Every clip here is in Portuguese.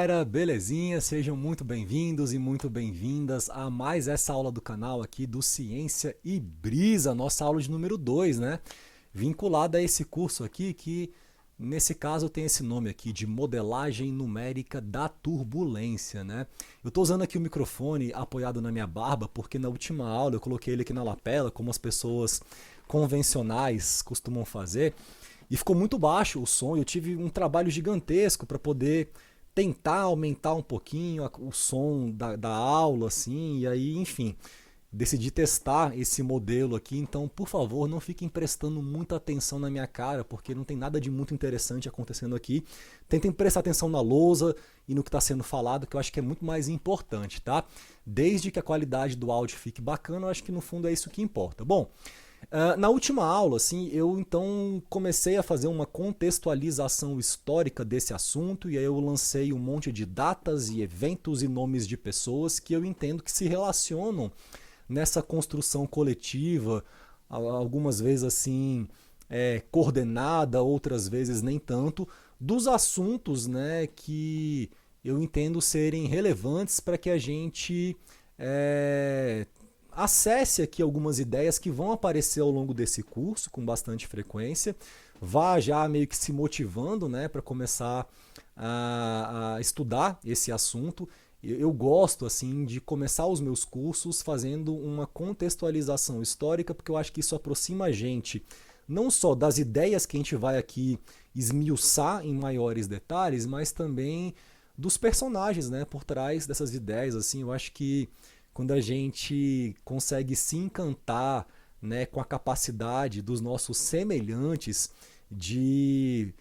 galera, belezinha? Sejam muito bem-vindos e muito bem-vindas a mais essa aula do canal aqui do Ciência e Brisa, nossa aula de número 2, né? Vinculada a esse curso aqui que, nesse caso, tem esse nome aqui de Modelagem Numérica da Turbulência, né? Eu estou usando aqui o microfone apoiado na minha barba porque na última aula eu coloquei ele aqui na lapela, como as pessoas convencionais costumam fazer, e ficou muito baixo o som. Eu tive um trabalho gigantesco para poder tentar aumentar um pouquinho o som da aula, assim, e aí, enfim, decidi testar esse modelo aqui. Então, por favor, não fiquem prestando muita atenção na minha cara, porque não tem nada de muito interessante acontecendo aqui. Tentem prestar atenção na lousa e no que está sendo falado, que eu acho que é muito mais importante, tá? Desde que a qualidade do áudio fique bacana, eu acho que no fundo é isso que importa. Bom, na última aula, assim, eu então comecei a fazer uma contextualização histórica desse assunto, e aí eu lancei um monte de datas e eventos e nomes de pessoas que eu entendo que se relacionam nessa construção coletiva, algumas vezes assim coordenada, outras vezes nem tanto, dos assuntos, né, que eu entendo serem relevantes para que a gente acesse aqui algumas ideias que vão aparecer ao longo desse curso com bastante frequência. Vá já meio que se motivando, né, para começar a estudar esse assunto. Eu gosto assim de começar os meus cursos fazendo uma contextualização histórica, porque eu acho que isso aproxima a gente não só das ideias que a gente vai aqui esmiuçar em maiores detalhes, mas também dos personagens, né, por trás dessas ideias. Assim, eu acho que quando a gente consegue se encantar, né, com a capacidade dos nossos semelhantes de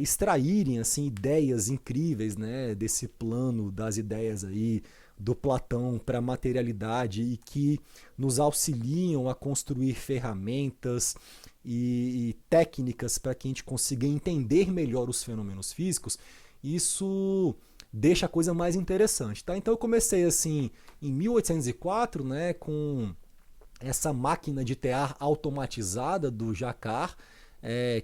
extraírem assim, ideias incríveis, né, desse plano das ideias aí do Platão para a materialidade, e que nos auxiliam a construir ferramentas e técnicas para que a gente consiga entender melhor os fenômenos físicos, isso deixa a coisa mais interessante, tá? Então eu comecei assim em 1804, né, com essa máquina de tear automatizada do Jacquard,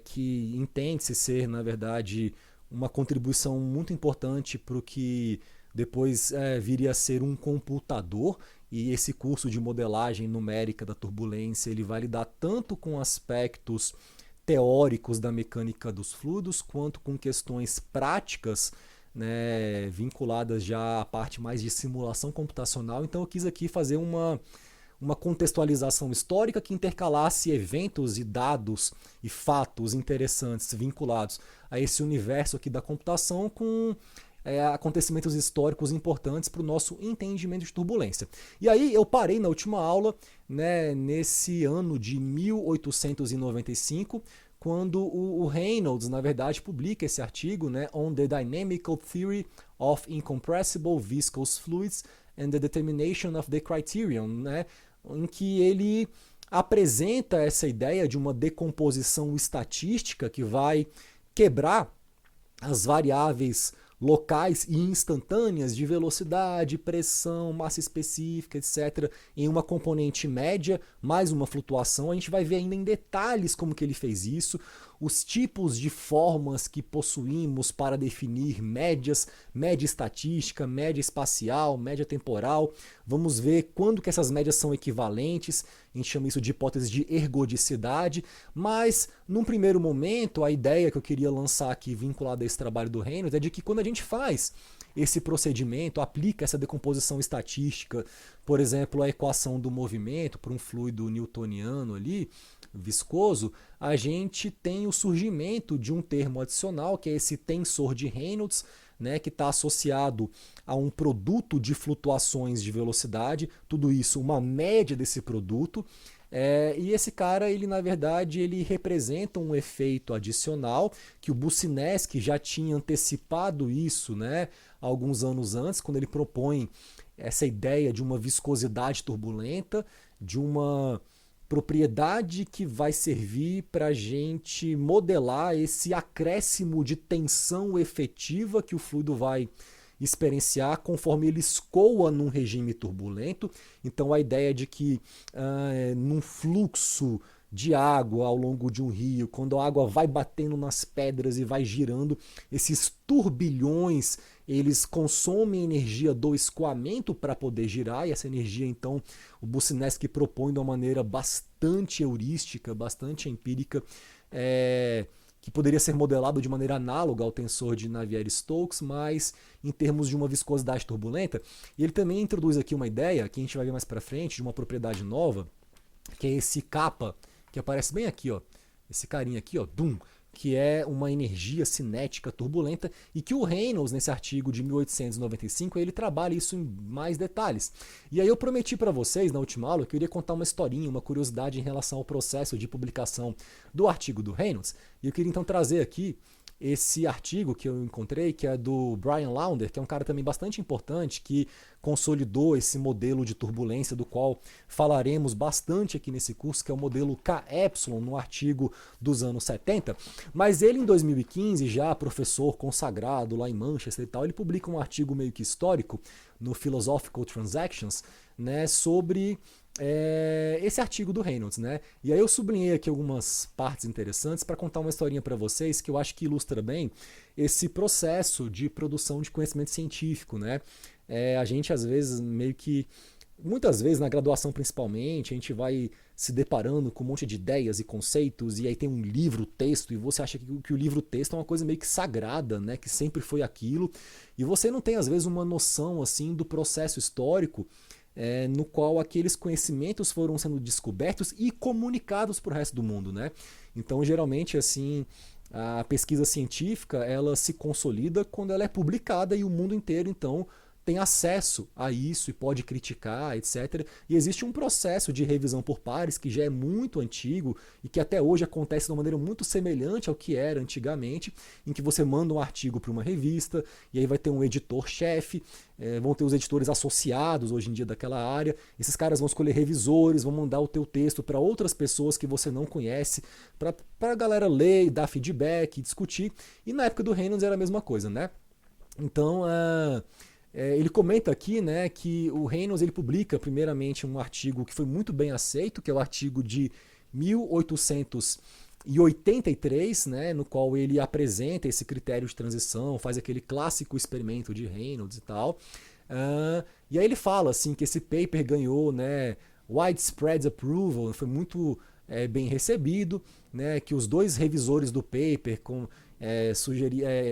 que entende-se ser, na verdade, uma contribuição muito importante para o que depois viria a ser um computador. E esse curso de modelagem numérica da turbulência ele vai lidar tanto com aspectos teóricos da mecânica dos fluidos, quanto com questões práticas, né, vinculadas já à parte mais de simulação computacional. Então eu quis aqui fazer uma contextualização histórica que intercalasse eventos e dados e fatos interessantes vinculados a esse universo aqui da computação com acontecimentos históricos importantes para o nosso entendimento de turbulência. E aí eu parei na última aula, né, nesse ano de 1895, quando o Reynolds, na verdade, publica esse artigo, né, On the Dynamical Theory of Incompressible Viscous Fluids and the Determination of the Criterion, né, em que ele apresenta essa ideia de uma decomposição estatística que vai quebrar as variáveis locais e instantâneas de velocidade, pressão, massa específica, etc., em uma componente média, mais uma flutuação. A gente vai ver ainda em detalhes como que ele fez isso, os tipos de formas que possuímos para definir médias, média estatística, média espacial, média temporal. Vamos ver quando que essas médias são equivalentes. A gente chama isso de hipótese de ergodicidade, mas num primeiro momento a ideia que eu queria lançar aqui vinculada a esse trabalho do Reynolds é de que quando a gente faz esse procedimento, aplica essa decomposição estatística, por exemplo, a equação do movimento para um fluido newtoniano ali, viscoso, a gente tem o surgimento de um termo adicional, que é esse tensor de Reynolds, né, que está associado a um produto de flutuações de velocidade, tudo isso uma média desse produto. E esse cara, ele na verdade, ele representa um efeito adicional que o Boussinesq já tinha antecipado isso, né, alguns anos antes, quando ele propõe essa ideia de uma viscosidade turbulenta, de uma propriedade que vai servir para a gente modelar esse acréscimo de tensão efetiva que o fluido vai experienciar conforme ele escoa num regime turbulento. Então a ideia de que num fluxo de água ao longo de um rio, quando a água vai batendo nas pedras e vai girando, esses turbilhões, eles consomem energia do escoamento para poder girar, e essa energia, então, o Boussinesq propõe de uma maneira bastante heurística, bastante empírica, que poderia ser modelado de maneira análoga ao tensor de Navier-Stokes, mas em termos de uma viscosidade turbulenta. E ele também introduz aqui uma ideia, que a gente vai ver mais para frente, de uma propriedade nova, que é esse kappa, que aparece bem aqui, ó, esse carinha aqui, ó, dum, que é uma energia cinética turbulenta, e que o Reynolds, nesse artigo de 1895, ele trabalha isso em mais detalhes. E aí eu prometi para vocês, na última aula, que eu iria contar uma historinha, uma curiosidade em relação ao processo de publicação do artigo do Reynolds, e eu queria então trazer aqui esse artigo que eu encontrei, que é do Brian Launder, que é um cara também bastante importante, que consolidou esse modelo de turbulência, do qual falaremos bastante aqui nesse curso, que é o modelo K-Epsilon, no artigo dos anos 70. Mas ele, em 2015, já professor consagrado lá em Manchester e tal, ele publica um artigo meio que histórico no Philosophical Transactions, né, sobre esse artigo do Reynolds, né? E aí eu sublinhei aqui algumas partes interessantes para contar uma historinha para vocês que eu acho que ilustra bem esse processo de produção de conhecimento científico, né? A gente às vezes muitas vezes na graduação principalmente, a gente vai se deparando com um monte de ideias e conceitos, e aí tem um livro-texto, e você acha que o livro-texto é uma coisa meio que sagrada, né? Que sempre foi aquilo, e você não tem às vezes uma noção assim do processo histórico no qual aqueles conhecimentos foram sendo descobertos e comunicados para o resto do mundo, né? Então, geralmente, assim, a pesquisa científica, ela se consolida quando ela é publicada e o mundo inteiro, então, tem acesso a isso e pode criticar, etc. E existe um processo de revisão por pares que já é muito antigo e que até hoje acontece de uma maneira muito semelhante ao que era antigamente, em que você manda um artigo para uma revista e aí vai ter um editor-chefe, vão ter os editores associados hoje em dia daquela área, esses caras vão escolher revisores, vão mandar o teu texto para outras pessoas que você não conhece, para a galera ler e dar feedback, discutir, e na época do Reynolds era a mesma coisa, né? Então, ele comenta aqui, né, que o Reynolds ele publica primeiramente um artigo que foi muito bem aceito, que é o artigo de 1883, né, no qual ele apresenta esse critério de transição, faz aquele clássico experimento de Reynolds e tal. E aí ele fala assim, que esse paper ganhou, né, widespread approval, foi muito bem recebido, né, que os dois revisores do paper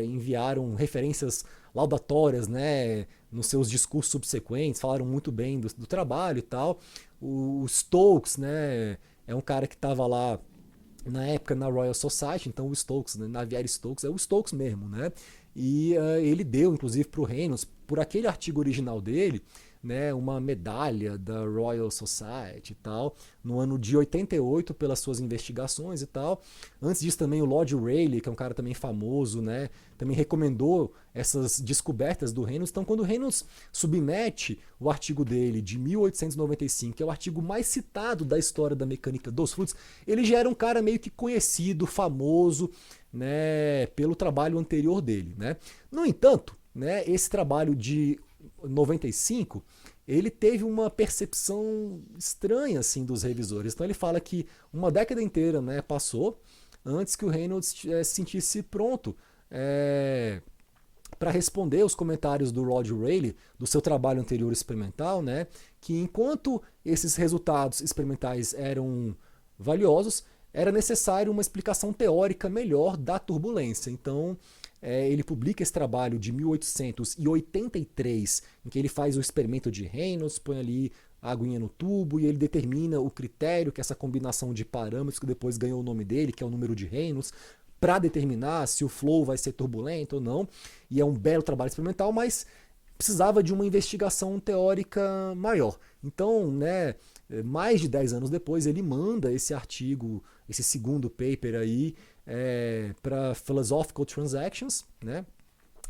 enviaram referências laudatórias, né, nos seus discursos subsequentes, falaram muito bem do trabalho e tal. O Stokes, né, é um cara que estava lá na época na Royal Society, então o Stokes, né, Navier-Stokes, é o Stokes mesmo, né? E ele deu, inclusive, para o Reynolds, por aquele artigo original dele, né, uma medalha da Royal Society e tal, no ano de 88 pelas suas investigações e tal. Antes disso também o Lord Rayleigh, que é um cara também famoso, né, também recomendou essas descobertas do Reynolds. Então quando o Reynolds submete o artigo dele de 1895, que é o artigo mais citado da história da mecânica dos fluidos, ele já era um cara meio que conhecido, famoso, né, pelo trabalho anterior dele, né. No entanto, né, esse trabalho de 95, ele teve uma percepção estranha assim dos revisores. Então ele fala que uma década inteira, né, passou antes que o Reynolds se sentisse pronto para responder os comentários do Lord Rayleigh do seu trabalho anterior experimental, né, que enquanto esses resultados experimentais eram valiosos, era necessário uma explicação teórica melhor da turbulência. Então ele publica esse trabalho de 1883, em que ele faz o experimento de Reynolds, põe ali a aguinha no tubo e ele determina o critério, que é essa combinação de parâmetros que depois ganhou o nome dele, que é o número de Reynolds, para determinar se o flow vai ser turbulento ou não. E é um belo trabalho experimental, mas precisava de uma investigação teórica maior. Então, né, mais de 10 anos depois, ele manda esse artigo, esse segundo paper aí, para Philosophical Transactions, né?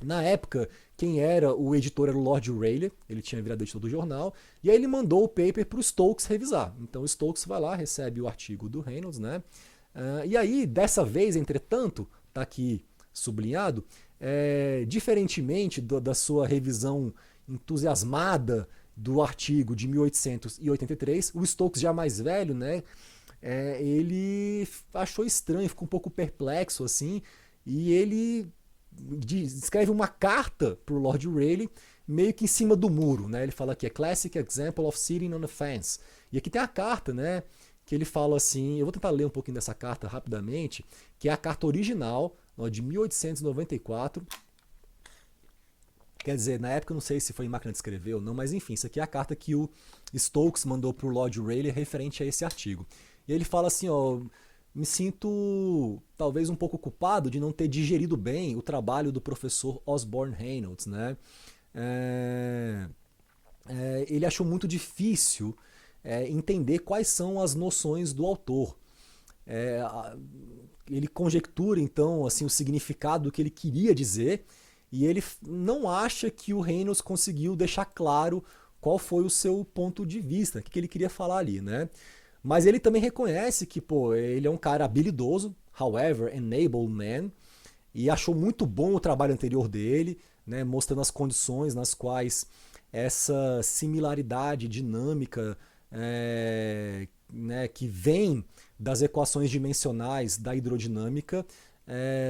Na época, quem era o editor era o Lord Rayleigh, ele tinha virado editor do jornal, e aí ele mandou o paper para o Stokes revisar. Então o Stokes vai lá, recebe o artigo do Reynolds, né? E aí, dessa vez, entretanto, está aqui sublinhado, diferentemente da sua revisão entusiasmada do artigo de 1883, o Stokes já mais velho, né, ele achou estranho, ficou um pouco perplexo assim, e ele escreve uma carta para o Lord Rayleigh meio que em cima do muro, né? Ele fala que é Classic Example of Sitting on a Fence. E aqui tem a carta, né? Que ele fala assim, eu vou tentar ler um pouquinho dessa carta rapidamente, que é a carta original, ó, de 1894. Quer dizer, na época eu não sei se foi em máquina de escrever ou não, mas enfim, isso aqui é a carta que o Stokes mandou para o Lord Rayleigh referente a esse artigo. E ele fala assim, ó, me sinto talvez um pouco culpado de não ter digerido bem o trabalho do professor Osborne Reynolds, né? Ele achou muito difícil entender quais são as noções do autor. Ele conjectura então assim o significado do que ele queria dizer, e ele não acha que o Reynolds conseguiu deixar claro qual foi o seu ponto de vista, o que ele queria falar ali, né? Mas ele também reconhece que, pô, ele é um cara habilidoso, however, an able man, e achou muito bom o trabalho anterior dele, né, mostrando as condições nas quais essa similaridade dinâmica né, que vem das equações dimensionais da hidrodinâmica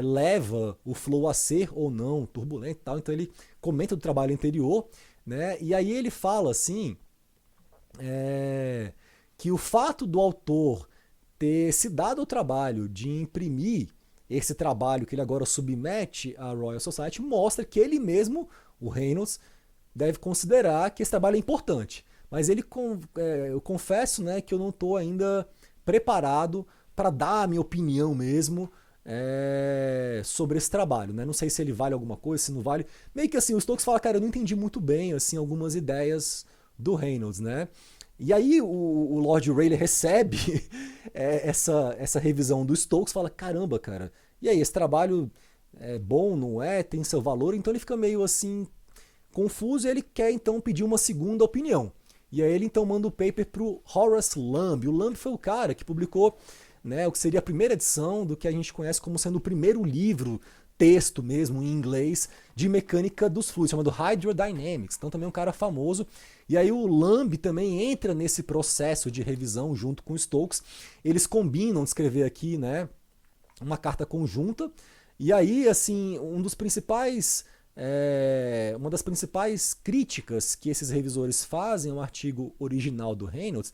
leva o flow a ser ou não turbulento e tal. Então ele comenta do trabalho anterior, né, e aí ele fala assim que o fato do autor ter se dado o trabalho de imprimir esse trabalho que ele agora submete à Royal Society mostra que ele mesmo, o Reynolds, deve considerar que esse trabalho é importante. Mas eu confesso, né, que eu não estou ainda preparado para dar a minha opinião mesmo sobre esse trabalho, né? Não sei se ele vale alguma coisa, se não vale. Meio que assim, o Stokes fala, cara, eu não entendi muito bem assim, algumas ideias do Reynolds, né? E aí o Lord Rayleigh recebe essa revisão do Stokes e fala, caramba, cara, e aí, esse trabalho é bom, não é? Tem seu valor? Então ele fica meio assim, confuso, e ele quer então pedir uma segunda opinião. E aí ele então manda o paper para o Horace Lamb. O Lamb foi o cara que publicou, né, o que seria a primeira edição do que a gente conhece como sendo o primeiro livro, texto mesmo, em inglês, de mecânica dos fluidos, chamado Hydrodynamics. Então também é um cara famoso. E aí o Lamb também entra nesse processo de revisão junto com o Stokes. Eles combinam de escrever aqui, né, uma carta conjunta. E aí, assim, uma das principais críticas que esses revisores fazem ao artigo original do Reynolds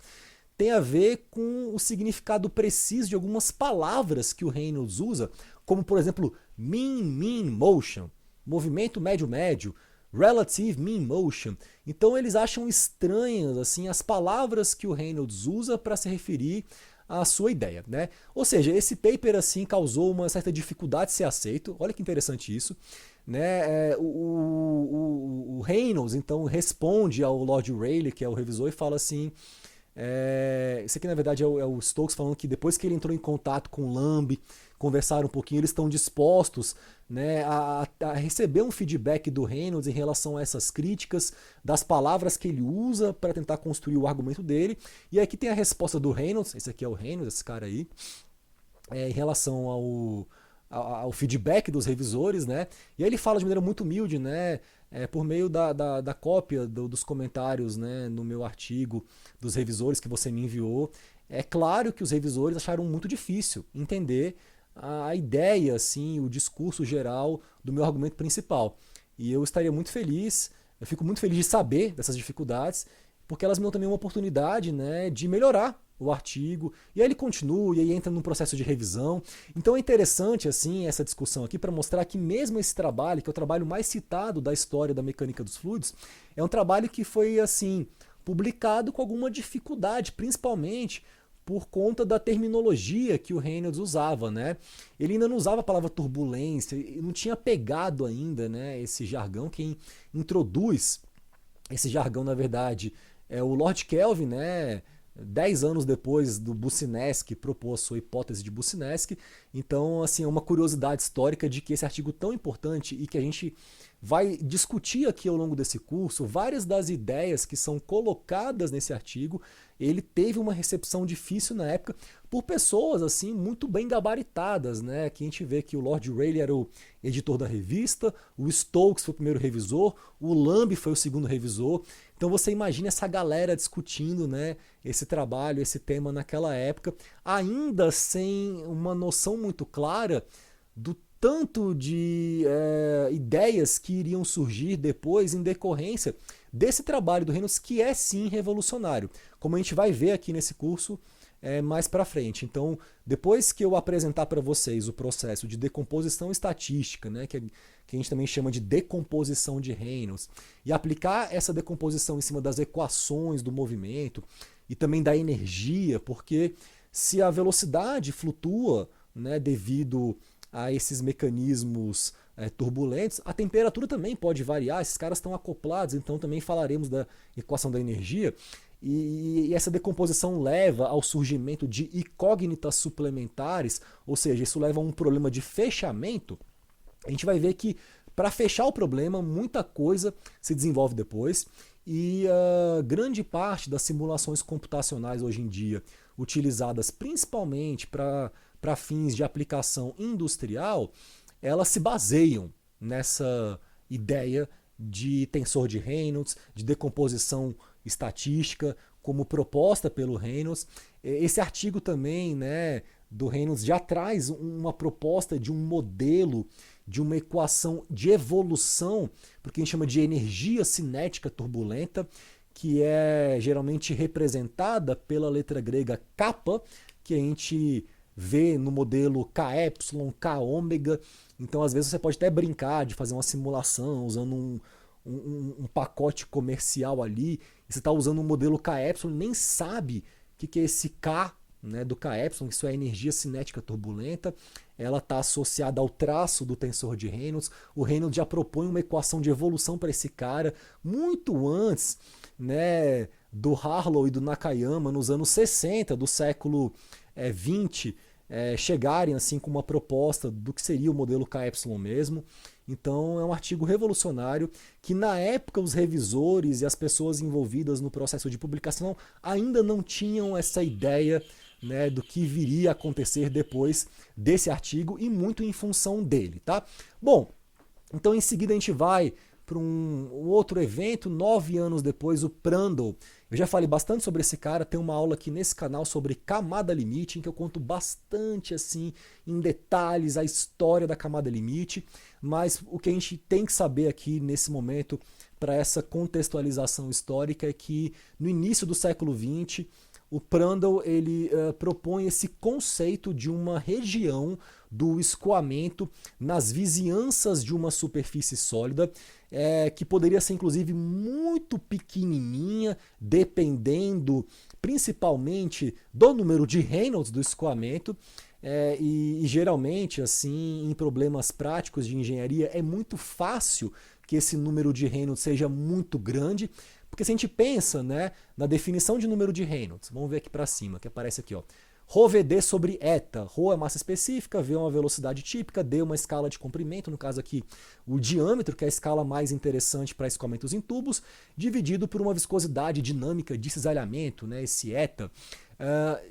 tem a ver com o significado preciso de algumas palavras que o Reynolds usa, como, por exemplo, mean motion, movimento médio-médio, relative mean motion. Então eles acham estranhas assim, as palavras que o Reynolds usa para se referir à sua ideia, né? Ou seja, esse paper assim causou uma certa dificuldade de ser aceito. Olha que interessante isso, né? O Reynolds então responde ao Lord Rayleigh, que é o revisor, e fala assim: isso aqui na verdade é o Stokes falando que depois que ele entrou em contato com o Lamb, conversaram um pouquinho, eles estão dispostos, né, a receber um feedback do Reynolds em relação a essas críticas, das palavras que ele usa para tentar construir o argumento dele. E aqui tem a resposta do Reynolds, esse aqui é o Reynolds, esse cara aí, em relação ao feedback dos revisores, né? E aí ele fala de maneira muito humilde, né? Por meio da cópia dos comentários, né, no meu artigo dos revisores que você me enviou. É claro que os revisores acharam muito difícil entender a ideia, assim, o discurso geral do meu argumento principal. E eu estaria muito feliz, eu fico muito feliz de saber dessas dificuldades, porque elas me dão também uma oportunidade, né, de melhorar o artigo, e aí ele continua, e aí entra num processo de revisão. Então é interessante assim essa discussão aqui para mostrar que mesmo esse trabalho, que é o trabalho mais citado da história da mecânica dos fluidos, é um trabalho que foi assim publicado com alguma dificuldade, principalmente por conta da terminologia que o Reynolds usava, né? Ele ainda não usava a palavra turbulência, não tinha pegado ainda, né, esse jargão. Quem introduz esse jargão, na verdade, é o Lord Kelvin, né? 10 anos depois do Boussinesq propor a sua hipótese de Boussinesq. Então, assim, é uma curiosidade histórica de que esse artigo tão importante e que a gente vai discutir aqui ao longo desse curso, várias das ideias que são colocadas nesse artigo, ele teve uma recepção difícil na época por pessoas assim muito bem gabaritadas, né? Que a gente vê que o Lord Rayleigh era o editor da revista, o Stokes foi o primeiro revisor, o Lamb foi o segundo revisor. Então você imagina essa galera discutindo, né, esse trabalho, esse tema naquela época, ainda sem uma noção muito clara do tanto de ideias que iriam surgir depois em decorrência desse trabalho do Reynolds, que é sim revolucionário, como a gente vai ver aqui nesse curso mais para frente. Então, depois que eu apresentar para vocês o processo de decomposição estatística, né, que a gente também chama de decomposição de Reynolds, e aplicar essa decomposição em cima das equações do movimento e também da energia, porque se a velocidade flutua, né, devido a esses mecanismos turbulentos, a temperatura também pode variar, esses caras estão acoplados, então também falaremos da equação da energia. E essa decomposição leva ao surgimento de incógnitas suplementares, ou seja, isso leva a um problema de fechamento. A gente vai ver que para fechar o problema, muita coisa se desenvolve depois, e grande parte das simulações computacionais hoje em dia, utilizadas principalmente para fins de aplicação industrial, elas se baseiam nessa ideia de tensor de Reynolds, de decomposição estatística, como proposta pelo Reynolds. Esse artigo também, né, do Reynolds já traz uma proposta de um modelo, de uma equação de evolução, porque a gente chama de energia cinética turbulenta, que é geralmente representada pela letra grega kappa, que a gente vê no modelo KY, Kômega. Então, às vezes, você pode até brincar de fazer uma simulação usando um pacote comercial ali, e você está usando um modelo KY, nem sabe o que é esse K, né, do KY, isso é energia cinética turbulenta, ela está associada ao traço do tensor de Reynolds. O Reynolds já propõe uma equação de evolução para esse cara, muito antes, né, do Harlow e do Nakayama, nos anos 60 do século 20, chegarem assim com uma proposta do que seria o modelo KY mesmo. Então é um artigo revolucionário que na época os revisores e as pessoas envolvidas no processo de publicação ainda não tinham essa ideia, né, do que viria a acontecer depois desse artigo e muito em função dele, tá? Bom, então em seguida a gente vai para um outro evento, 9 anos depois, o Prandtl. Eu já falei bastante sobre esse cara, tem uma aula aqui nesse canal sobre camada limite, em que eu conto bastante assim, em detalhes, a história da camada limite, mas o que a gente tem que saber aqui nesse momento, para essa contextualização histórica, é que no início do século XX, o Prandtl ele propõe esse conceito de uma região do escoamento nas vizinhanças de uma superfície sólida, que poderia ser inclusive muito pequenininha, dependendo principalmente do número de Reynolds do escoamento, e geralmente assim em problemas práticos de engenharia é muito fácil que esse número de Reynolds seja muito grande. Porque se a gente pensa, né, na definição de número de Reynolds, vamos ver aqui para cima, que aparece aqui, ó. ρVd sobre eta. Rho é massa específica, V é uma velocidade típica, D é uma escala de comprimento, no caso aqui o diâmetro, que é a escala mais interessante para escoamentos em tubos, dividido por uma viscosidade dinâmica de cisalhamento, né, esse eta.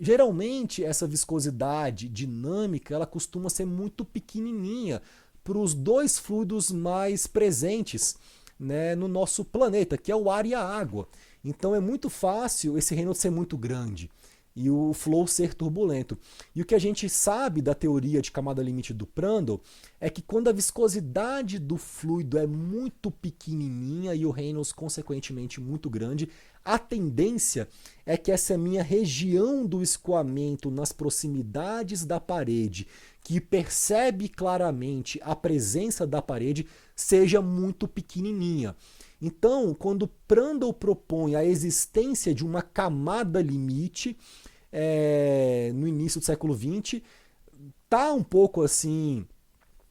Geralmente essa viscosidade dinâmica ela costuma ser muito pequenininha para os dois fluidos mais presentes, né, no nosso planeta, que é o ar e a água. Então é muito fácil esse Reynolds ser muito grande e o flow ser turbulento. E o que a gente sabe da teoria de camada limite do Prandtl é que quando a viscosidade do fluido é muito pequenininha e o Reynolds consequentemente muito grande, a tendência é que essa minha região do escoamento nas proximidades da parede, que percebe claramente a presença da parede, seja muito pequenininha. Então, quando Prandtl propõe a existência de uma camada limite no início do século XX, está um pouco assim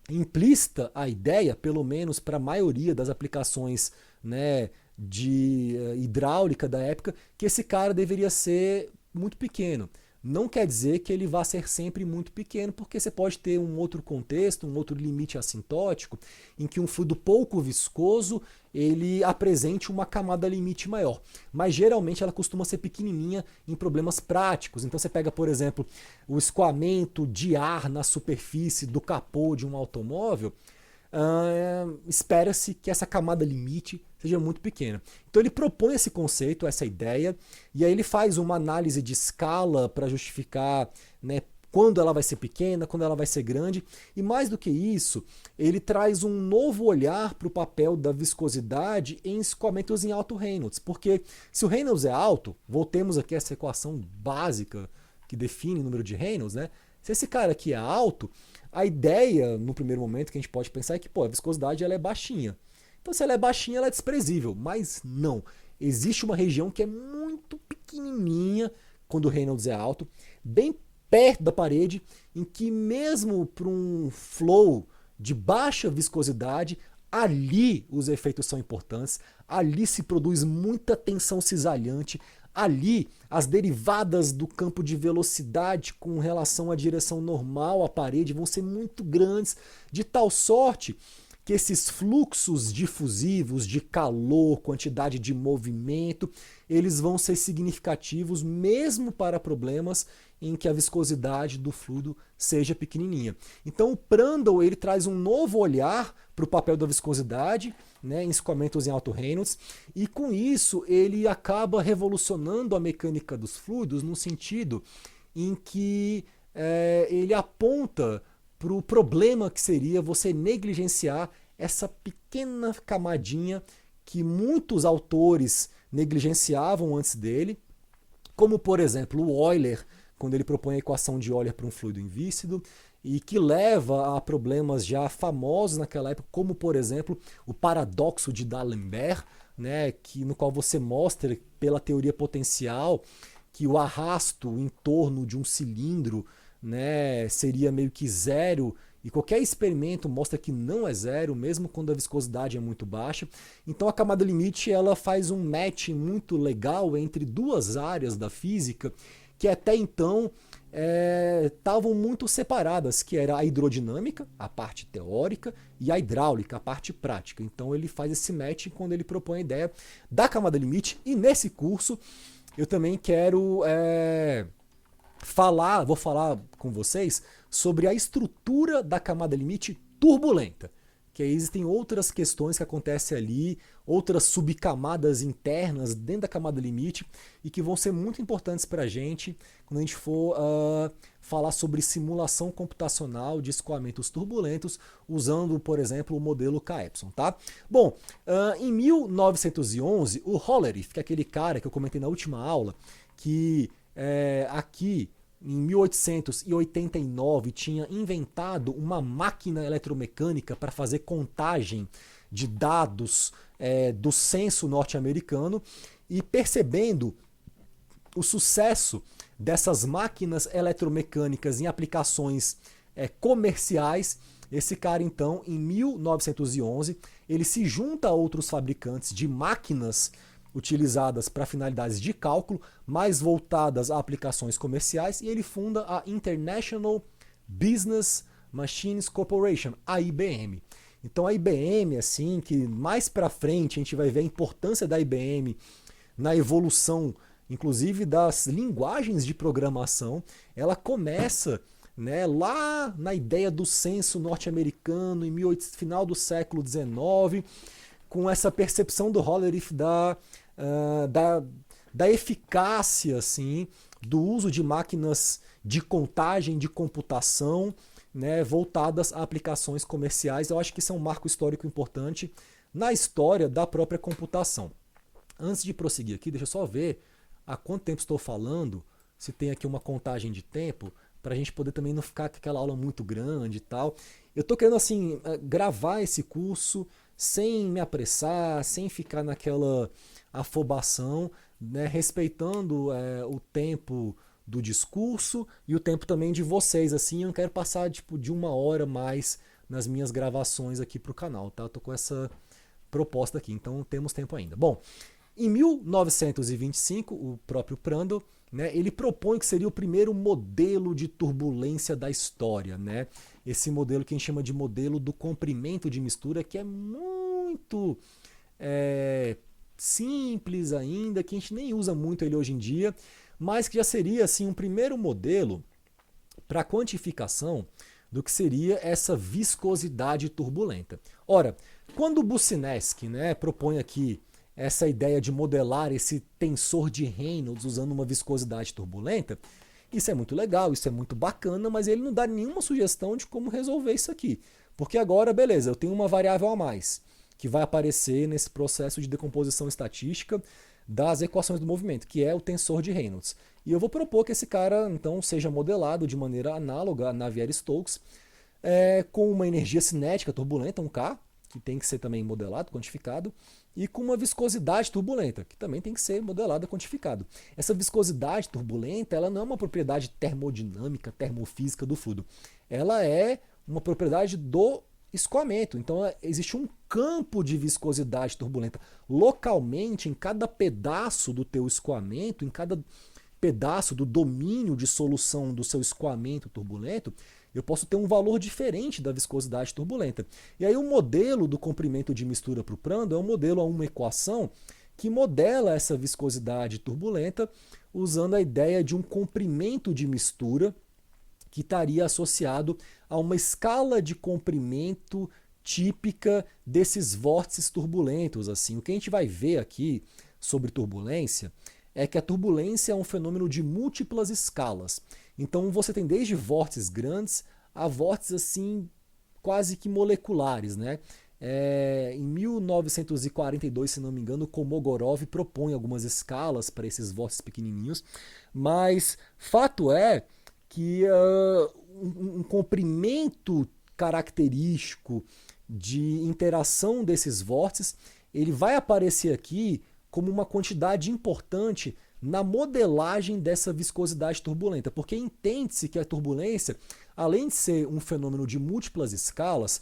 implícita a ideia, pelo menos para a maioria das aplicações, né, de hidráulica da época, que esse cara deveria ser muito pequeno. não quer dizer que ele vá ser sempre muito pequeno, porque você pode ter um outro contexto, um outro limite assintótico, em que um fluido pouco viscoso ele apresente uma camada limite maior. Mas geralmente ela costuma ser pequenininha em problemas práticos. Então você pega, por exemplo, o escoamento de ar na superfície do capô de um automóvel, espera-se que essa camada limite seja muito pequena. Então ele propõe esse conceito, essa ideia, e aí ele faz uma análise de escala para justificar, né, quando ela vai ser pequena, quando ela vai ser grande, e mais do que isso, ele traz um novo olhar para o papel da viscosidade em escoamentos em alto Reynolds, porque se o Reynolds é alto, voltemos aqui a essa equação básica que define o número de Reynolds, né? Se esse cara aqui é alto, a ideia, no primeiro momento, que a gente pode pensar é que a viscosidade ela é baixinha. Então, se ela é baixinha, ela é desprezível. Mas não. Existe uma região que é muito pequenininha quando o Reynolds é alto, bem perto da parede, em que mesmo para um flow de baixa viscosidade, ali os efeitos são importantes, ali se produz muita tensão cisalhante, ali as derivadas do campo de velocidade com relação à direção normal à parede vão ser muito grandes, de tal sorte que esses fluxos difusivos de calor, quantidade de movimento, eles vão ser significativos mesmo para problemas em que a viscosidade do fluido seja pequenininha. Então o Prandtl ele traz um novo olhar para o papel da viscosidade, né, em escoamentos em alto Reynolds, e com isso ele acaba revolucionando a mecânica dos fluidos no sentido em que ele aponta para o problema que seria você negligenciar essa pequena camadinha que muitos autores negligenciavam antes dele, como por exemplo o Euler, quando ele propõe a equação de Euler para um fluido invíscido, e que leva a problemas já famosos naquela época, como por exemplo o paradoxo de D'Alembert, né, no qual você mostra pela teoria potencial que o arrasto em torno de um cilindro, né, seria meio que zero, e qualquer experimento mostra que não é zero, mesmo quando a viscosidade é muito baixa. Então a camada limite ela faz um match muito legal entre duas áreas da física que até então estavam muito separadas, que era a hidrodinâmica, a parte teórica, e a hidráulica, a parte prática. Então ele faz esse match quando ele propõe a ideia da camada limite, e nesse curso eu também quero vou falar com vocês sobre a estrutura da camada limite turbulenta, que aí existem outras questões que acontecem ali, outras subcamadas internas dentro da camada limite e que vão ser muito importantes para a gente quando a gente for falar sobre simulação computacional de escoamentos turbulentos usando, por exemplo, o modelo K-Epsilon, tá? Bom, em 1911, o Hollerith, que é aquele cara que eu comentei na última aula, que aqui em 1889 tinha inventado uma máquina eletromecânica para fazer contagem de dados do censo norte-americano, e percebendo o sucesso dessas máquinas eletromecânicas em aplicações comerciais, esse cara então em 1911 ele se junta a outros fabricantes de máquinas utilizadas para finalidades de cálculo, mais voltadas a aplicações comerciais, e ele funda a International Business Machines Corporation, a IBM. Então a IBM, assim, que mais para frente a gente vai ver a importância da IBM na evolução, inclusive das linguagens de programação, ela começa, né, lá na ideia do censo norte-americano, final do século XIX, com essa percepção do Hollerith da eficácia, assim, do uso de máquinas de contagem, de computação, né, voltadas a aplicações comerciais. Eu acho que isso é um marco histórico importante na história da própria computação. Antes de prosseguir aqui, deixa eu só ver há quanto tempo estou falando, se tem aqui uma contagem de tempo, para a gente poder também não ficar com aquela aula muito grande e tal. Eu estou querendo assim gravar esse curso sem me apressar, sem ficar naquela afobação, né, respeitando o tempo do discurso e o tempo também de vocês. Assim, eu não quero passar tipo, de 1 hora mais nas minhas gravações aqui para o canal, tá? Eu tô com essa proposta aqui, então temos tempo ainda. Bom, Em 1925, o próprio Prandtl, né, ele propõe que seria o primeiro modelo de turbulência da história, né? Esse modelo que a gente chama de modelo do comprimento de mistura, que é muito simples ainda, que a gente nem usa muito ele hoje em dia, mas que já seria assim um primeiro modelo para quantificação do que seria essa viscosidade turbulenta. Ora, quando o Boussinesq, né, propõe aqui essa ideia de modelar esse tensor de Reynolds usando uma viscosidade turbulenta, isso é muito legal, isso é muito bacana, mas ele não dá nenhuma sugestão de como resolver isso aqui. Porque agora, beleza, eu tenho uma variável a mais que vai aparecer nesse processo de decomposição estatística das equações do movimento, que é o tensor de Reynolds. E eu vou propor que esse cara, então, seja modelado de maneira análoga a Navier-Stokes, com uma energia cinética turbulenta, um K, que tem que ser também modelado, quantificado, e com uma viscosidade turbulenta, que também tem que ser modelada, quantificado. Essa viscosidade turbulenta, ela não é uma propriedade termodinâmica, termofísica do fluido. Ela é uma propriedade do escoamento. Então existe um campo de viscosidade turbulenta. Localmente, em cada pedaço do teu escoamento, em cada pedaço do domínio de solução do seu escoamento turbulento, eu posso ter um valor diferente da viscosidade turbulenta. E aí o modelo do comprimento de mistura para o Prandtl é um modelo a uma equação que modela essa viscosidade turbulenta usando a ideia de um comprimento de mistura que estaria associado a uma escala de comprimento típica desses vórtices turbulentos. Assim. O que a gente vai ver aqui sobre turbulência é que a turbulência é um fenômeno de múltiplas escalas. Então você tem desde vórtices grandes a vórtices assim quase que moleculares, né? Em 1942, se não me engano, Kolmogorov propõe algumas escalas para esses vórtices pequenininhos, mas fato é que um comprimento característico de interação desses vórtices, ele vai aparecer aqui como uma quantidade importante na modelagem dessa viscosidade turbulenta, porque entende-se que a turbulência, além de ser um fenômeno de múltiplas escalas,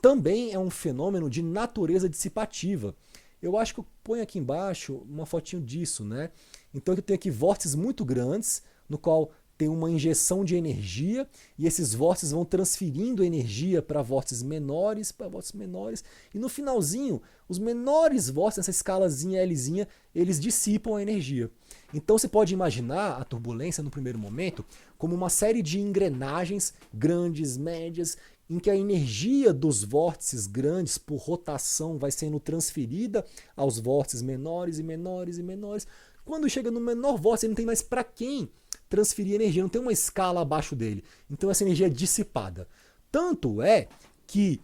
também é um fenômeno de natureza dissipativa. Eu acho que eu ponho aqui embaixo uma fotinho disso, né? Então eu tenho aqui vórtices muito grandes, no qual tem uma injeção de energia e esses vórtices vão transferindo energia para vórtices menores, e no finalzinho, os menores vórtices, essa escalazinha Lzinha, eles dissipam a energia. Então você pode imaginar a turbulência no primeiro momento como uma série de engrenagens grandes, médias, em que a energia dos vórtices grandes por rotação vai sendo transferida aos vórtices menores e menores e menores. Quando chega no menor vórtice, ele não tem mais para quem transferir energia, não tem uma escala abaixo dele. Então essa energia é dissipada. Tanto é que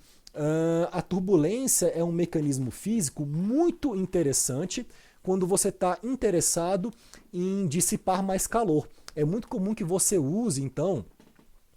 a turbulência é um mecanismo físico muito interessante quando você está interessado em dissipar mais calor. É muito comum que você use, então,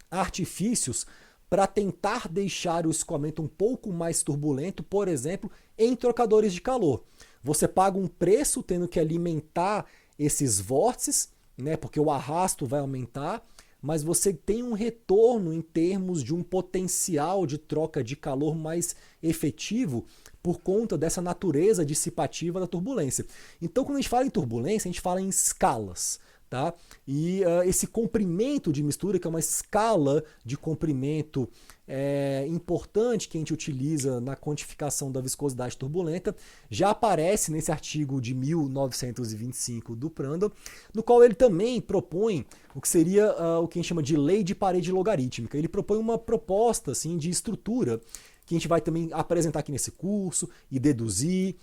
artifícios para tentar deixar o escoamento um pouco mais turbulento, por exemplo, em trocadores de calor. Você paga um preço tendo que alimentar esses vórtices, né, porque o arrasto vai aumentar, mas você tem um retorno em termos de um potencial de troca de calor mais efetivo por conta dessa natureza dissipativa da turbulência. Então, quando a gente fala em turbulência, a gente fala em escalas. Tá? E esse comprimento de mistura, que é uma escala de comprimento importante que a gente utiliza na quantificação da viscosidade turbulenta, já aparece nesse artigo de 1925 do Prandtl, no qual ele também propõe o que seria o que a gente chama de lei de parede logarítmica. Ele propõe uma proposta assim, de estrutura que a gente vai também apresentar aqui nesse curso e deduzir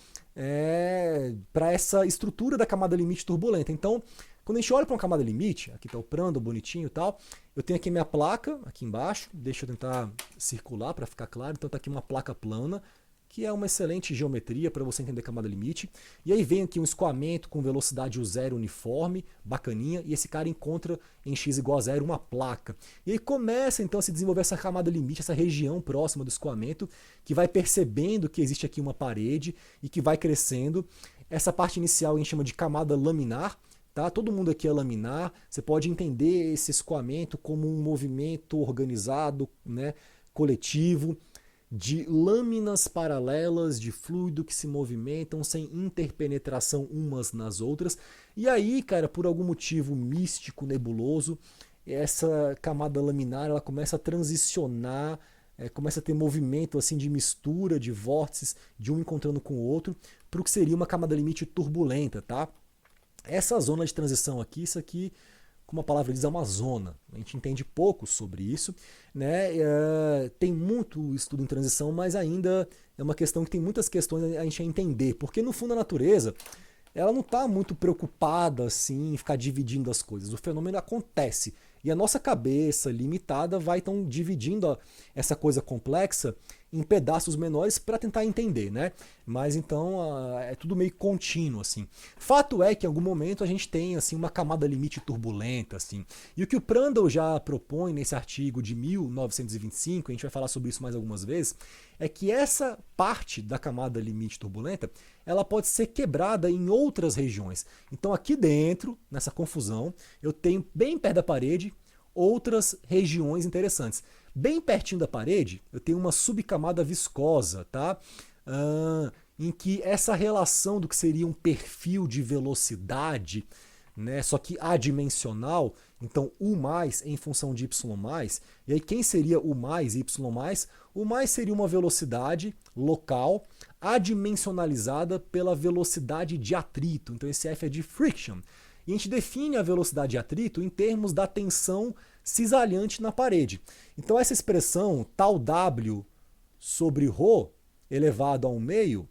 para essa estrutura da camada limite turbulenta. Então, quando a gente olha para uma camada limite, aqui está o Prandtl bonitinho e tal, eu tenho aqui minha placa, aqui embaixo, deixa eu tentar circular para ficar claro, então está aqui uma placa plana, que é uma excelente geometria para você entender camada limite, e aí vem aqui um escoamento com velocidade U0 uniforme, bacaninha, e esse cara encontra em x igual a 0 uma placa. E aí começa então a se desenvolver essa camada limite, essa região próxima do escoamento, que vai percebendo que existe aqui uma parede e que vai crescendo. Essa parte inicial a gente chama de camada laminar. Tá? Todo mundo aqui é laminar, você pode entender esse escoamento como um movimento organizado, né, coletivo. de lâminas paralelas de fluido que se movimentam sem interpenetração umas nas outras. E aí, cara, por algum motivo místico, nebuloso, essa camada laminar ela começa a transicionar, começa a ter movimento assim de mistura de vórtices, de um encontrando com o outro, para o que seria uma camada limite turbulenta, tá? Essa zona de transição aqui, isso aqui, como a palavra diz, é uma zona. A gente entende pouco sobre isso, né? Tem muito estudo em transição, mas ainda é uma questão que tem muitas questões a gente a entender, porque no fundo a natureza ela não está muito preocupada assim, em ficar dividindo as coisas. O fenômeno acontece. E a nossa cabeça limitada vai então dividindo essa coisa complexa em pedaços menores para tentar entender, né? Mas então é tudo meio contínuo, assim. Fato é que em algum momento a gente tem assim uma camada limite turbulenta, assim. E o que o Prandtl já propõe nesse artigo de 1925, a gente vai falar sobre isso mais algumas vezes, é que essa parte da camada limite turbulenta, ela pode ser quebrada em outras regiões. Então aqui dentro, nessa confusão, eu tenho bem perto da parede outras regiões interessantes. Bem pertinho da parede, eu tenho uma subcamada viscosa, tá? Em que essa relação do que seria um perfil de velocidade, né, só que adimensional, então U mais em função de Y mais, e aí quem seria U mais e Y mais? U mais seria uma velocidade local adimensionalizada pela velocidade de atrito, então esse F é de friction. E a gente define a velocidade de atrito em termos da tensão cisalhante na parede. Então essa expressão tal W sobre ρ elevado a 1/2,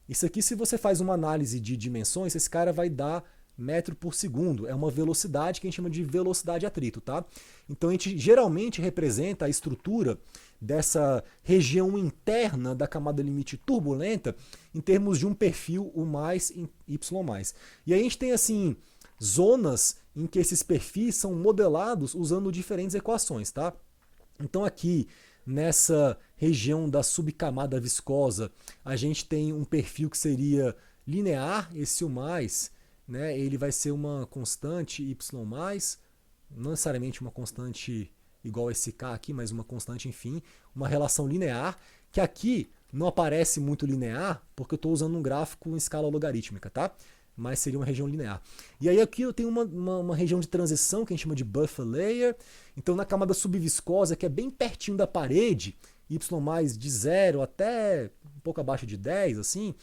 isso aqui se você faz uma análise de dimensões, esse cara vai dar metro por segundo. É uma velocidade que a gente chama de velocidade de atrito, tá? Então a gente geralmente representa a estrutura dessa região interna da camada limite turbulenta em termos de um perfil U mais e Y mais. E aí a gente tem assim zonas em que esses perfis são modelados usando diferentes equações, tá? Então aqui nessa região da subcamada viscosa, a gente tem um perfil que seria linear, esse U mais, né, ele vai ser uma constante Y mais, não necessariamente uma constante igual a esse K aqui, mas uma constante, enfim, uma relação linear, que aqui não aparece muito linear, porque eu estou usando um gráfico em escala logarítmica, tá? Mas seria uma região linear. E aí aqui eu tenho uma região de transição que a gente chama de buffer layer. Então na camada subviscosa, que é bem pertinho da parede, Y mais de 0 até um pouco abaixo de 10, assim,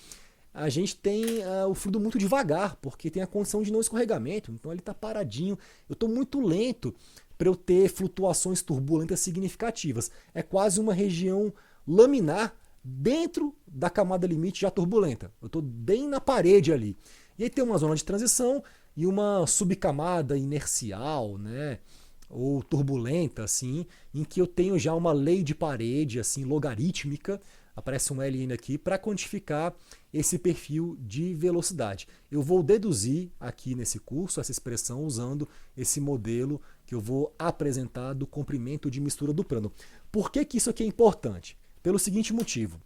a gente tem o fluido muito devagar, porque tem a condição de não escorregamento, então ele está paradinho. Eu estou muito lento para eu ter flutuações turbulentas significativas. É quase uma região laminar dentro da camada limite já turbulenta. Eu estou bem na parede ali. E aí tem uma zona de transição e uma subcamada inercial, né, ou turbulenta, assim, em que eu tenho já uma lei de parede assim logarítmica, aparece um Ln aqui, para quantificar esse perfil de velocidade. Eu vou deduzir aqui nesse curso essa expressão usando esse modelo que eu vou apresentar do comprimento de mistura do Prandtl. Por que isso aqui é importante? Pelo seguinte motivo.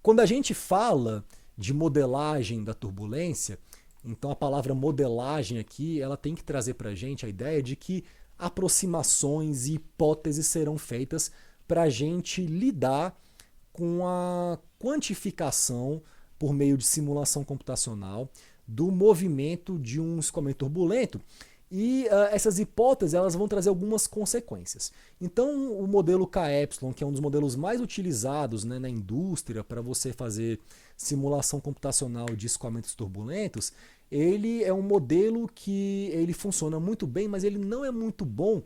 Quando a gente fala de modelagem da turbulência, então a palavra modelagem aqui ela tem que trazer para a gente a ideia de que aproximações e hipóteses serão feitas para a gente lidar com a quantificação por meio de simulação computacional do movimento de um escoamento turbulento. E essas hipóteses elas vão trazer algumas consequências. Então o modelo K-epsilon, que é um dos modelos mais utilizados, né, na indústria para você fazer simulação computacional de escoamentos turbulentos, ele é um modelo que ele funciona muito bem, mas ele não é muito bom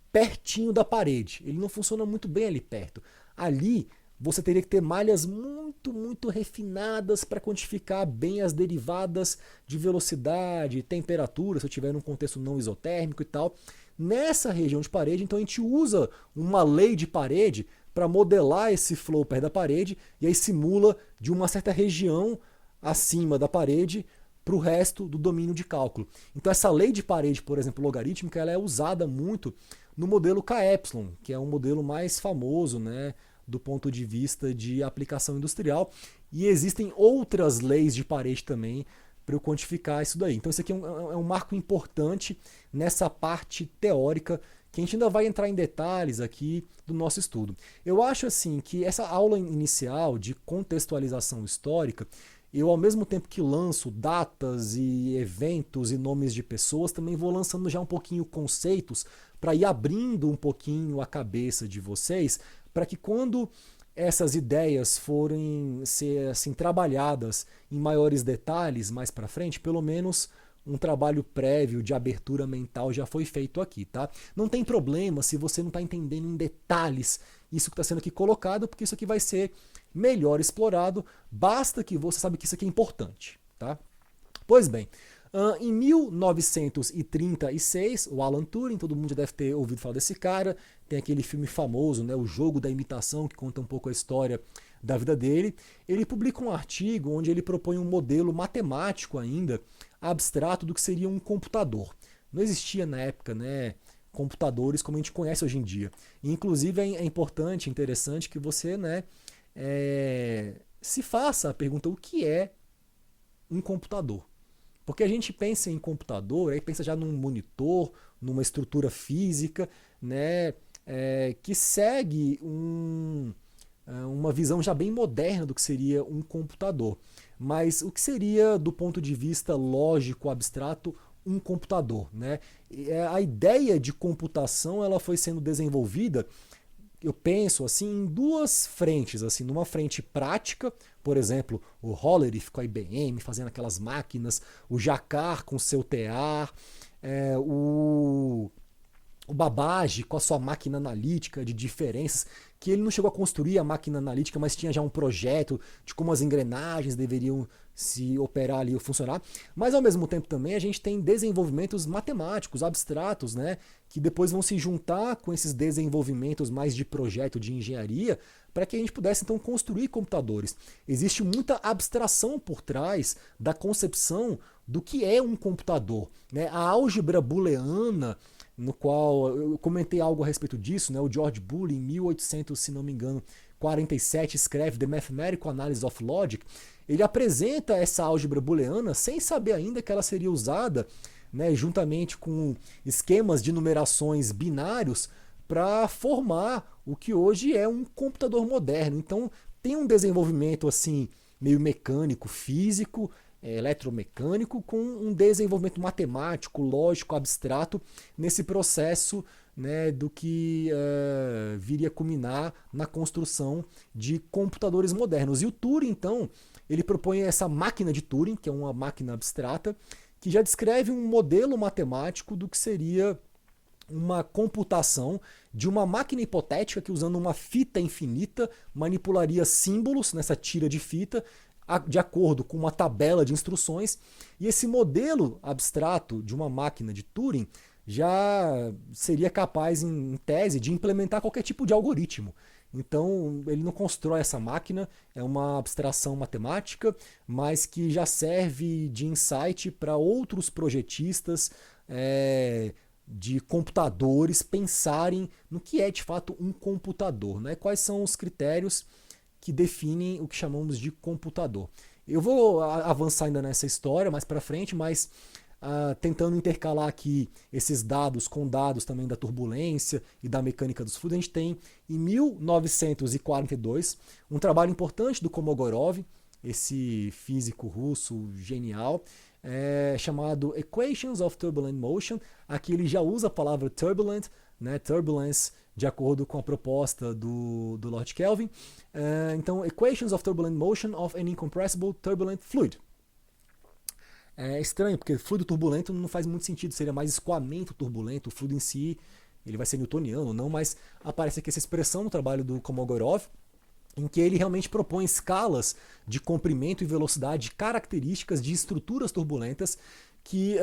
pertinho da parede. Ele não funciona muito bem ali perto. Ali você teria que ter malhas muito refinadas para quantificar bem as derivadas de velocidade, temperatura, se eu estiver num contexto não isotérmico e tal. Nessa região de parede, então a gente usa uma lei de parede para modelar esse flow perto da parede e aí simula de uma certa região acima da parede para o resto do domínio de cálculo. Então essa lei de parede, por exemplo, logarítmica, ela é usada muito no modelo K-epsilon, que é um modelo mais famoso, né, do ponto de vista de aplicação industrial, e existem outras leis de parede também para eu quantificar isso daí. Então isso aqui é um marco importante nessa parte teórica que a gente ainda vai entrar em detalhes aqui do nosso estudo. Eu acho assim que essa aula inicial de contextualização histórica, eu ao mesmo tempo que lanço datas e eventos e nomes de pessoas, também vou lançando já um pouquinho conceitos para ir abrindo um pouquinho a cabeça de vocês, para que quando essas ideias forem ser assim trabalhadas em maiores detalhes mais para frente, pelo menos um trabalho prévio de abertura mental já foi feito aqui, tá? Não tem problema se você não está entendendo em detalhes isso que está sendo aqui colocado, porque isso aqui vai ser melhor explorado, basta que você saiba que isso aqui é importante, tá? Pois bem, em 1936, o Alan Turing, todo mundo já deve ter ouvido falar desse cara, tem aquele filme famoso, né, O Jogo da Imitação, que conta um pouco a história da vida dele. Ele publica um artigo onde ele propõe um modelo matemático ainda, abstrato do que seria um computador. Não existia na época, né, computadores como a gente conhece hoje em dia. E, inclusive é importante, interessante que você, né, se faça a pergunta: o que é um computador? Porque a gente pensa em computador, aí pensa já num monitor, numa estrutura física, né, que segue uma visão já bem moderna do que seria um computador. Mas o que seria, do ponto de vista lógico, abstrato, um computador, né? A ideia de computação ela foi sendo desenvolvida, eu penso assim, em duas frentes, assim, numa frente prática, por exemplo, o Hollerith com a IBM fazendo aquelas máquinas, o Jacquard com seu TEAR, o Babbage com a sua máquina analítica de diferenças, que ele não chegou a construir a máquina analítica, mas tinha já um projeto de como as engrenagens deveriam se operar ali ou funcionar. Mas ao mesmo tempo também a gente tem desenvolvimentos matemáticos, abstratos, né, que depois vão se juntar com esses desenvolvimentos mais de projeto de engenharia para que a gente pudesse então construir computadores. Existe muita abstração por trás da concepção do que é um computador, né? A álgebra booleana, no qual eu comentei algo a respeito disso, né? O George Boole, em 1800, se não me engano, 47, escreve The Mathematical Analysis of Logic. Ele apresenta essa álgebra booleana sem saber ainda que ela seria usada, né, juntamente com esquemas de numerações binários para formar o que hoje é um computador moderno. Então tem um desenvolvimento assim meio mecânico, físico, eletromecânico, com um desenvolvimento matemático, lógico, abstrato nesse processo, né, do que viria a culminar na construção de computadores modernos. E o Turing, então, ele propõe essa máquina de Turing, que é uma máquina abstrata, que já descreve um modelo matemático do que seria uma computação de uma máquina hipotética que, usando uma fita infinita, manipularia símbolos nessa tira de fita de acordo com uma tabela de instruções. E esse modelo abstrato de uma máquina de Turing já seria capaz, em tese, de implementar qualquer tipo de algoritmo. Então ele não constrói essa máquina, é uma abstração matemática, mas que já serve de insight para outros projetistas de computadores pensarem no que é de fato um computador, né? Quais são os critérios que definem o que chamamos de computador. Eu vou avançar ainda nessa história mais para frente, mas tentando intercalar aqui esses dados com dados também da turbulência e da mecânica dos fluidos, a gente tem em 1942 um trabalho importante do Kolmogorov, esse físico russo genial, chamado Equations of Turbulent Motion. Aqui ele já usa a palavra turbulent, né, turbulence, de acordo com a proposta do Lord Kelvin. Então, Equations of Turbulent Motion of an Incompressible Turbulent Fluid. É estranho, porque fluido turbulento não faz muito sentido, seria mais escoamento turbulento, o fluido em si ele vai ser newtoniano ou não, mas aparece aqui essa expressão no trabalho do Kolmogorov, em que ele realmente propõe escalas de comprimento e velocidade características de estruturas turbulentas que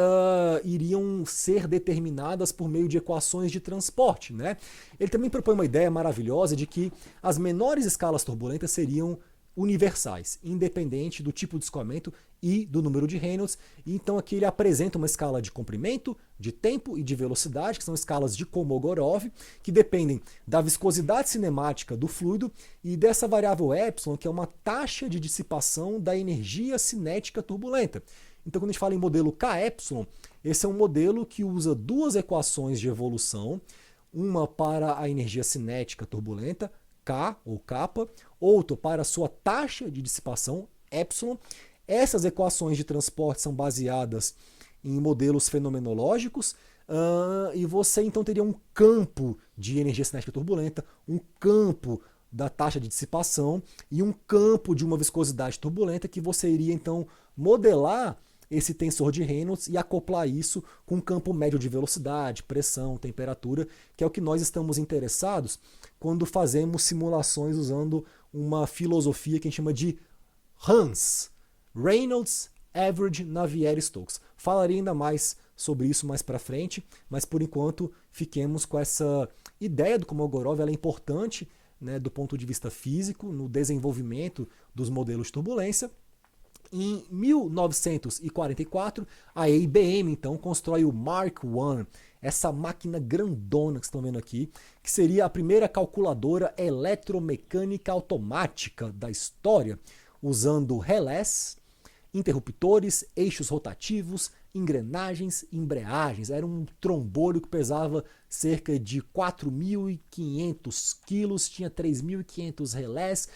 iriam ser determinadas por meio de equações de transporte, né? Ele também propõe uma ideia maravilhosa de que as menores escalas turbulentas seriam universais, independente do tipo de escoamento e do número de Reynolds. Então aqui ele apresenta uma escala de comprimento, de tempo e de velocidade, que são escalas de Kolmogorov, que dependem da viscosidade cinemática do fluido e dessa variável epsilon, que é uma taxa de dissipação da energia cinética turbulenta. Então quando a gente fala em modelo K-epsilon, esse é um modelo que usa duas equações de evolução, uma para a energia cinética turbulenta, K ou kappa, outro para a sua taxa de dissipação, epsilon. Essas equações de transporte são baseadas em modelos fenomenológicos, e você então teria um campo de energia cinética turbulenta, um campo da taxa de dissipação e um campo de uma viscosidade turbulenta que você iria então modelar esse tensor de Reynolds e acoplar isso com um campo médio de velocidade, pressão, temperatura, que é o que nós estamos interessados quando fazemos simulações usando uma filosofia que a gente chama de RANS, Reynolds Average Navier-Stokes. Falarei ainda mais sobre isso mais para frente, mas por enquanto fiquemos com essa ideia do Kolmogorov. Ela é importante, né, do ponto de vista físico, no desenvolvimento dos modelos de turbulência. Em 1944, a IBM então constrói o Mark I, essa máquina grandona que vocês estão vendo aqui, que seria a primeira calculadora eletromecânica automática da história, usando relés, interruptores, eixos rotativos, engrenagens, embreagens. Era um trombolho que pesava cerca de 4.500 quilos, tinha 3.500 relés,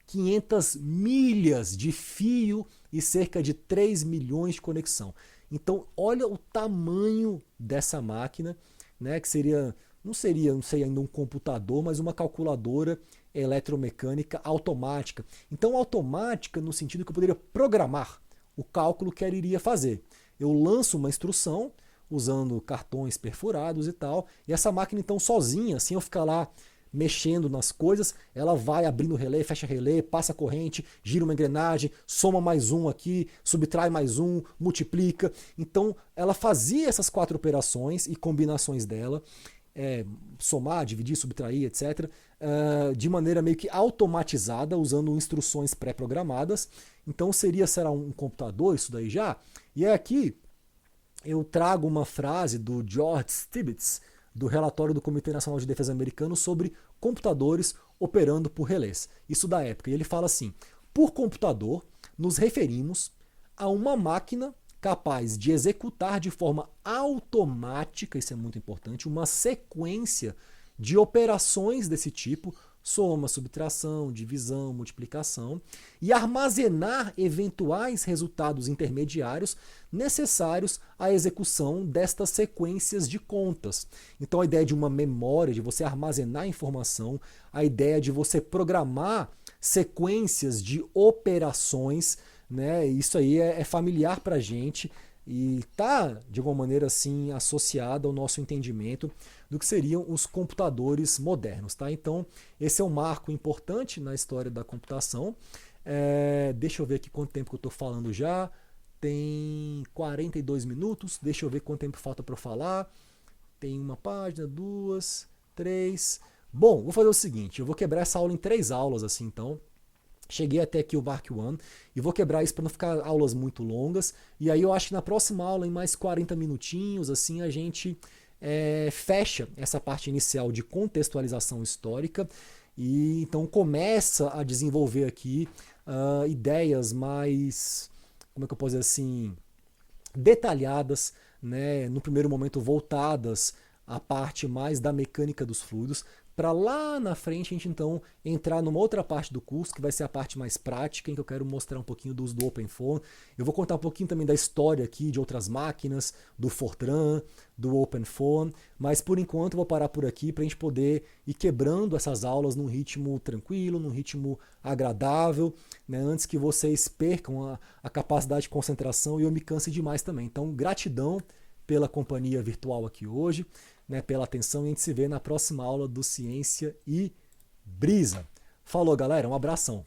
500 milhas de fio e cerca de 3 milhões de conexão. Então, olha o tamanho dessa máquina, né, que seria, não sei ainda um computador, mas uma calculadora eletromecânica automática. Então, automática no sentido que eu poderia programar o cálculo que ela iria fazer. Eu lanço uma instrução usando cartões perfurados e tal, e essa máquina então sozinha, sem eu ficar lá mexendo nas coisas, ela vai abrindo o relé, fecha relé, passa a corrente, gira uma engrenagem, soma mais um aqui, subtrai mais um, multiplica. Então ela fazia essas 4 operações e combinações dela, somar, dividir, subtrair, etc., de maneira meio que automatizada, usando instruções pré-programadas. Então será um computador isso daí já? E aqui eu trago uma frase do George Stibitz, do relatório do Comitê Nacional de Defesa americano sobre computadores operando por relés. Isso da época. E ele fala assim: por computador, nos referimos a uma máquina capaz de executar de forma automática, isso é muito importante, uma sequência de operações desse tipo, soma, subtração, divisão, multiplicação, e armazenar eventuais resultados intermediários necessários à execução destas sequências de contas. Então a ideia de uma memória, de você armazenar informação, a ideia de você programar sequências de operações, né? Isso aí é familiar para a gente e está, de alguma maneira, assim, associado ao nosso entendimento do que seriam os computadores modernos. Tá? Então, esse é um marco importante na história da computação. Deixa eu ver aqui quanto tempo que eu estou falando já. Tem 42 minutos. Deixa eu ver quanto tempo falta para eu falar. Tem uma página, 2, 3. Bom, vou fazer o seguinte. Eu vou quebrar essa aula em 3 aulas, assim, então. Cheguei até aqui o Mark I e vou quebrar isso para não ficar aulas muito longas. E aí eu acho que na próxima aula, em mais 40 minutinhos, assim, a gente fecha essa parte inicial de contextualização histórica e então começa a desenvolver aqui ideias mais, como é que eu posso dizer assim, detalhadas, né, no primeiro momento voltadas à parte mais da mecânica dos fluidos, para lá na frente a gente então entrar numa outra parte do curso, que vai ser a parte mais prática, em que eu quero mostrar um pouquinho do uso do OpenFOAM. Eu vou contar um pouquinho também da história aqui de outras máquinas, do Fortran, do OpenFOAM, mas por enquanto eu vou parar por aqui para a gente poder ir quebrando essas aulas num ritmo tranquilo, num ritmo agradável, né, antes que vocês percam a capacidade de concentração e eu me canse demais também. Então, gratidão pela companhia virtual aqui hoje, né, pela atenção, e a gente se vê na próxima aula do Ciência e Brisa. Falou, galera, um abração.